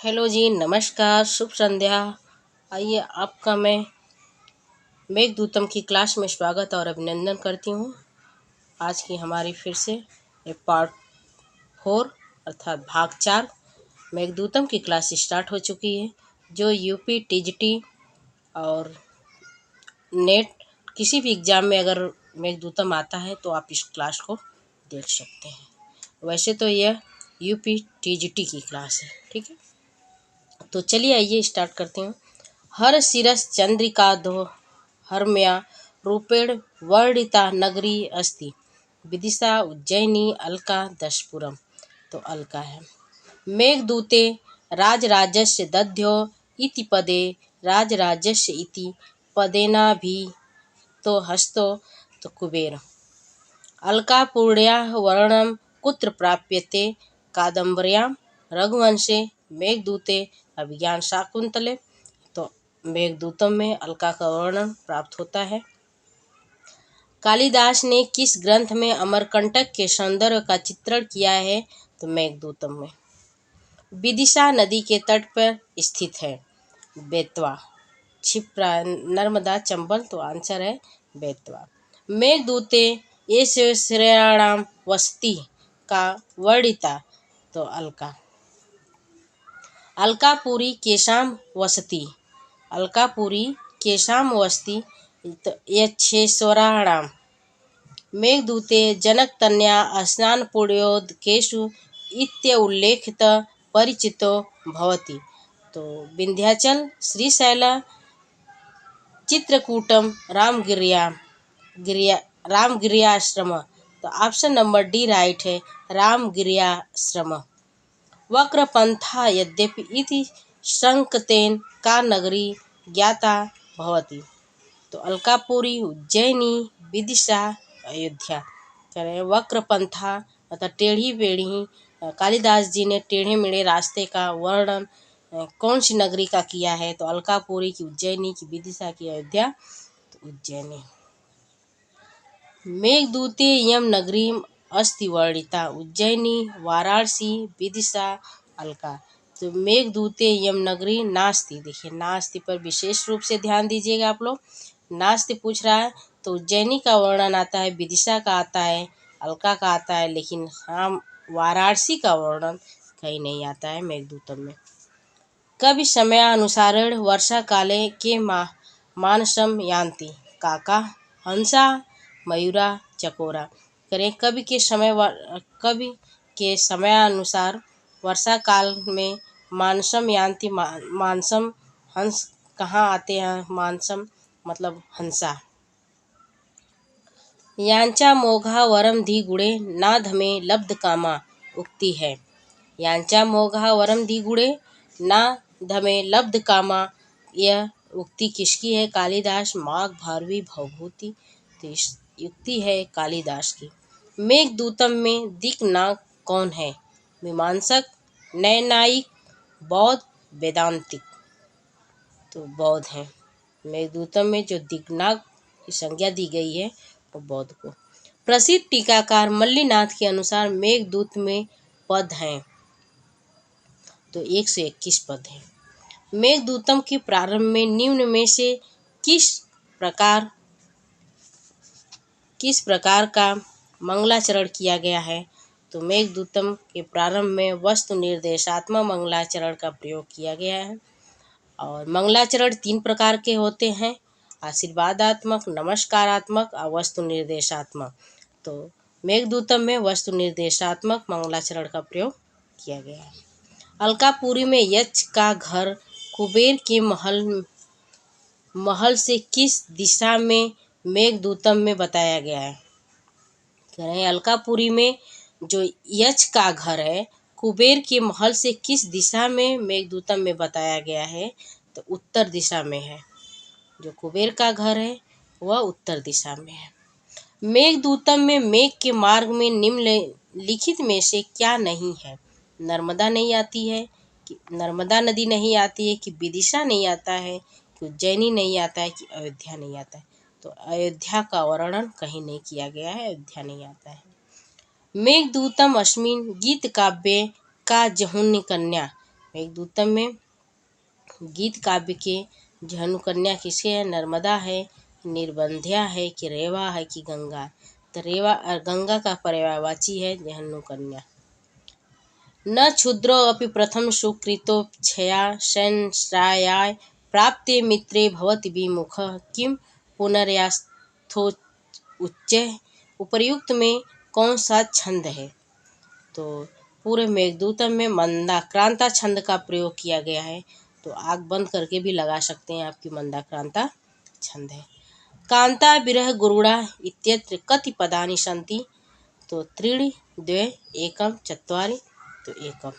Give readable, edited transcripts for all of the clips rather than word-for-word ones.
Hello जी, नमस्कार, शुभ संध्या। आइए आपका मैं मेघदूतम की क्लास में स्वागत और अभिनंदन करती हूँ। आज की हमारी फिर से एक पार्ट 4 अर्थात भाग 4 मेघदूतम की क्लास स्टार्ट हो चुकी है। जो यूपी टीजीटी और नेट किसी भी एग्ज़ाम में अगर मेघदूतम आता है तो आप इस क्लास को देख सकते हैं। वैसे तो यह यूपी टीजीटी की क्लास है, ठीक है। तो चलिए आइए स्टार्ट करते हैं। हर शिरस चंद्रिका दो हरम्या रूपेण वर्णिता नगरी अस्ति विदिशा उज्जैनी अलका दशपुरम। तो अलका है। मेघदूते राजराजस्य दध्यो इति पदे राजराजस्य इति पदेना भी तो हस्तो तो कुबेर। अलकापूर्ण्याः वर्णनं कुत्र प्राप्यते कादम्बर्यां रघुवंशे मेघदूते अभिज्ञान शाकुंतले। तो मेघदूतम में अलका का वर्णन प्राप्त होता है। कालिदास ने किस ग्रंथ में अमरकंटक के सौंदर्य का चित्रण किया है? तो मेघदूतम में। विदिशा नदी के तट पर स्थित है। बेतवा, क्षिप्रा, नर्मदा, चंबल। तो आंसर है बेतवा। मेघदूते ये श्रेयाणाम वसति का वर्णिता। तो अलका। अलकापुरी केशाम वसति। अलकापुरी केशाम वसति यच्छेश्वराणाम। मेघदूते जनकतनया स्नानपुण्योदकेषु इत्युल्लेखित परिचितो भवति। तो विंध्याचल, श्रीशैल, चित्रकूटम, रामगिरियाश्रम। तो ऑप्शन नंबर डी राइट है, रामगिरियाश्रम। वक्रपंथा यद्यपि इति संकेतेन का नगरी ज्ञाता भवति। तो अलकापुरी, उज्जैनी, विदिशा, अयोध्या। करें वक्रपंथा अर्थात टेढ़ी बेढ़ी। कालिदास जी ने टेढ़े मेढ़े रास्ते का वर्णन कौन सी नगरी का किया है? तो अलकापुरी की, उज्जैनी की, विदिशा की, अयोध्या। तो उज्जैनी। मेघदूते यम नगरी अस्ति वर्णिता उज्जैनी, वाराणसी, विदिशा, अलका। तो मेघदूते यम नगरी नास्ति। देखिए नास्ति पर विशेष रूप से ध्यान दीजिएगा आप लोग। नास्ति पूछ रहा है तो उज्जैनी का वर्णन आता है, विदिशा का आता है, अलका का आता है, लेकिन हाँ वाराणसी का वर्णन कहीं नहीं आता है मेघदूतम में। कवि समयानुसारेण वर्षा काले के मानसम यान्ति काका, हंसा, मयूरा, चकोरा। करें कवि के समयानुसार वर्षा काल में मानसम यान्ति। मानसम हंस कहाँ आते हैं? मानसम मतलब हंसा। यांचा मोघा वरम धी गुड़े ना धमे लब्ध कामा उक्ति है। यांचा मोघा वरम धी गुड़े ना धमे लब्ध कामा, यह उक्ति किसकी है? कालिदास, माघ, भारवी, भवभूति। तो इस युक्ति है कालिदास की। मेघदूतम में दिक्नाग कौन है? मीमांसक, नैयायिक, बौद्ध, वेदांतिक। तो बौद्ध हैं। मेघदूतम में जो दिक्नाग की संज्ञा दी गई है वो बौद्ध को। प्रसिद्ध टीकाकार मल्लीनाथ के अनुसार मेघदूत में पद हैं। तो 121 पद हैं। मेघदूतम के प्रारंभ में निम्न में से किस प्रकार का मंगलाचरण किया गया है? तो मेघदूतम के प्रारंभ में वस्तु निर्देशात्मक मंगलाचरण का प्रयोग किया गया है। और मंगलाचरण 3 प्रकार के होते हैं, आशीर्वादात्मक, नमस्कारात्मक और वस्तु निर्देशात्मक। तो मेघदूतम में वस्तु निर्देशात्मक मंगलाचरण का प्रयोग किया गया है। अलकापुरी में यक्ष का घर कुबेर के महल से किस दिशा में मेघदूतम में बताया गया है? कह रहे हैं अलकापुरी में जो यक्ष का घर है कुबेर के महल से किस दिशा में मेघदूतम में बताया गया है? तो उत्तर दिशा में है। जो कुबेर का घर है वह उत्तर दिशा में है। मेघदूतम में मेघ के मार्ग में निम्नलिखित में से क्या नहीं है? नर्मदा नहीं आती है, कि नर्मदा नदी नहीं आती है, कि विदिशा नहीं आता है, कि उज्जैनी नहीं आता है, कि अयोध्या नहीं आता है। तो अयोध्या का वर्णन कहीं नहीं किया गया है, अयोध्या नहीं आता है। मेघदूतम अस्मिन् गीत काव्य का जहुन्य कन्या मेघदूतम में गीत काव्य के जहनुकन्या किसके है? नर्मदा है, निर्बंध्या है कि रेवा है कि गंगा? तो रेवा और गंगा का पर्यायवाची है जहनुकन्या। न क्षुद्रो अपि प्रथम सुकृतोपक्षया संश्रायाय प्राप्ते मित्रे भवति विमुख किम पुनर्यास्थो उच्च। उपर्युक्त में कौन सा छंद है? तो पूरे मेघदूतम में मंदाक्रांता छंद का प्रयोग किया गया है। तो आग बंद करके भी लगा सकते हैं, आपकी मंदाक्रांता छंद है। कांता विरह गुरुड़ा इत्यत्र कति पदानि सन्ति? तो त्रीणि द्वे एकम चत्वारि तो एकम।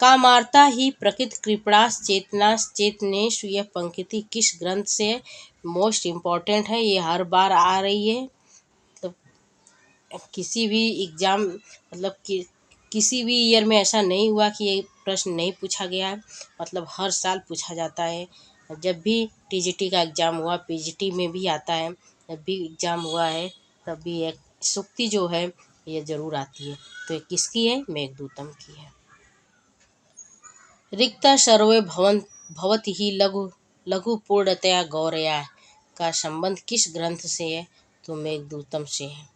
कामार्ता ही प्रकृत कृपणास चेतनास चेतनेषु, यह पंक्ति किस ग्रंथ से? मोस्ट इम्पॉर्टेंट है, ये हर बार आ रही है। तो किसी भी एग्जाम मतलब कि किसी भी ईयर में ऐसा नहीं हुआ कि ये प्रश्न नहीं पूछा गया है, मतलब हर साल पूछा जाता है। जब भी टीजीटी का एग्ज़ाम हुआ, पीजीटी में भी आता है, जब भी एग्ज़ाम हुआ है तब भी एक सूक्ति जो है ये ज़रूर आती है। तो ये किसकी है? मेघदूतम की है। रिक्ता सर्वे भवति ही लघु लघु पूर्णतया गौरया का संबंध किस ग्रंथ से है? तो मेघदूतम से है।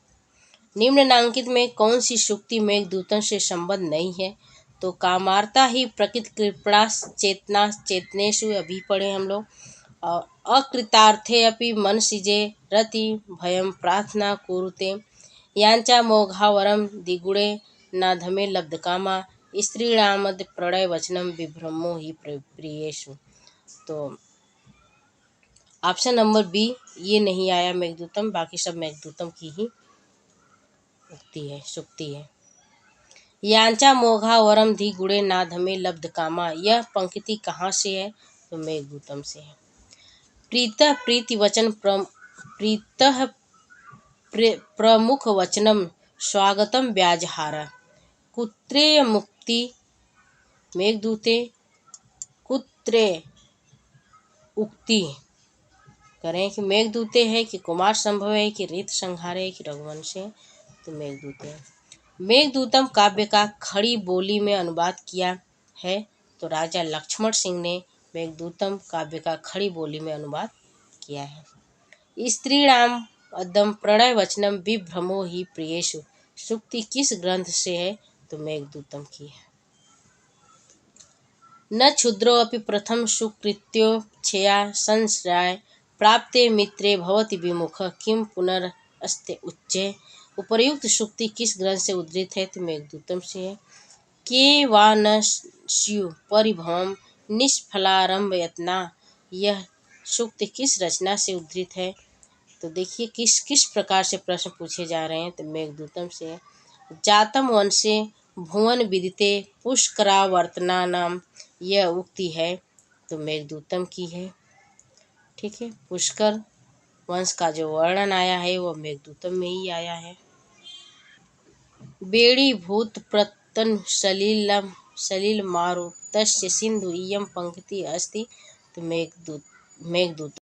निम्नलिखित में कौन सी सूक्ति मेघदूतम से संबंध नहीं है? तो कामार्ता ही प्रकृत कृपणा चेतना चेतनेषु, अभी पढ़े हम लोग। और अकृतार्थे अपि मनसिजे रति भयम प्रार्थना कुरुते यांचा मोघा वरम द्विगुणे नाधमे लब्ध कामा स्त्रीणामद प्रणय वचनम विभ्रमो ही प्रियेषु। तो ऑप्शन नंबर बी ये नहीं आया मेघदूतम, बाकी सब मेघदूतम की ही उक्ति है, सूक्ति है। यांचा मोघा वरम धी गुणे नाधमे लब्ध कामा, यह पंक्ति कहाँ से है? तो मेघदूतम से है। प्रीतः प्रीति वचन प्रीतः प्रमुख वचनम स्वागतम व्याजहार कुत्रे मुक्ति मेघदूते कुत्रे उक्ति करें कि मेघदूते है कि कुमार संभव है कि रीत संहार है कि रघुवंश है? तो मेघदूते है। मेघदूतम काव्य का खड़ी बोली में अनुवाद किया है? तो राजा लक्ष्मण सिंह ने मेघदूतम काव्य का खड़ी बोली में अनुवाद किया है। स्त्रीणाम अदम प्रणय वचनम विभ्रमो ही प्रियेषु, सूक्ति किस ग्रंथ से है? तो मेघदूतम की है। न क्षुद्रो अपि प्रथम सुकृत्योक्षया संश्राय प्राप्ते मित्रे भवति विमुख किम पुनरस्ते उच्चे। उपर्युक्त सूक्ति किस ग्रंथ से उद्धृत है? तो मेघदूतम से है। के वा न स्यु परिभवम निष्फलारंभ यत्ना, यह सूक्ति किस रचना से उद्धृत है? तो देखिए किस किस प्रकार से प्रश्न पूछे जा रहे हैं। तो मेघदूतम से है। जातम वंशे भुवन विदिते पुष्करावर्तना नाम, यह उक्ति है तो मेघदूतम की है। ठीक है, पुष्कर वंश का जो वर्णन आया है वो मेघदूतम में ही आया है। बेड़ी भूत प्रतन सलिल मारुतस्य सिंधु इयं पंक्ति अस्ति तो मेघदूत